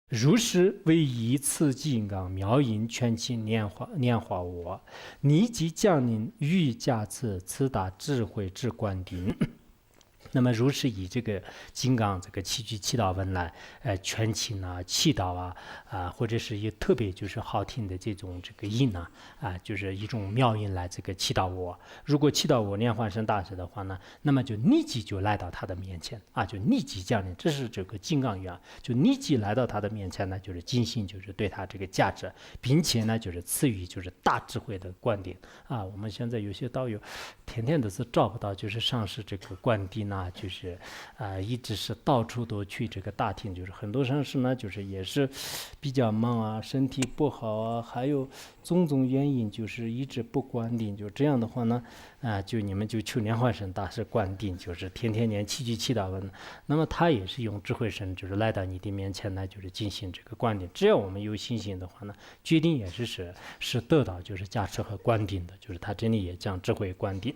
如是为一次金刚妙音全情念化我，尼即降临欲加此大智慧之观顶。那么如是以这个金刚这个七句祈祷文来，全情啊、祈祷或者是一特别就是好听的这种这个音就是一种妙音来这个祈祷我。如果祈祷我念化身大师的话呢，那么就立即就来到他的面前就立即降临。这是这个金刚语就立即来到他的面前呢，就是尽心就是对他这个价值，并且呢就是赐予就是大智慧的观点我们现在有些道友天天都是找不到就是上师这个观点就是一直是到处都去这个打听，就是很多上师呢就是也是比较忙身体不好还有种种原因，就是一直不观定。就这样的话呢就你们就求莲花生大师观定，就是天天念七句祈祷文，那么他也是用智慧身就是来到你的面前呢，就是进行这个观点。只要我们有信心的话呢，决定也是得到就是加持和观定的，就是他真的也将智慧观定。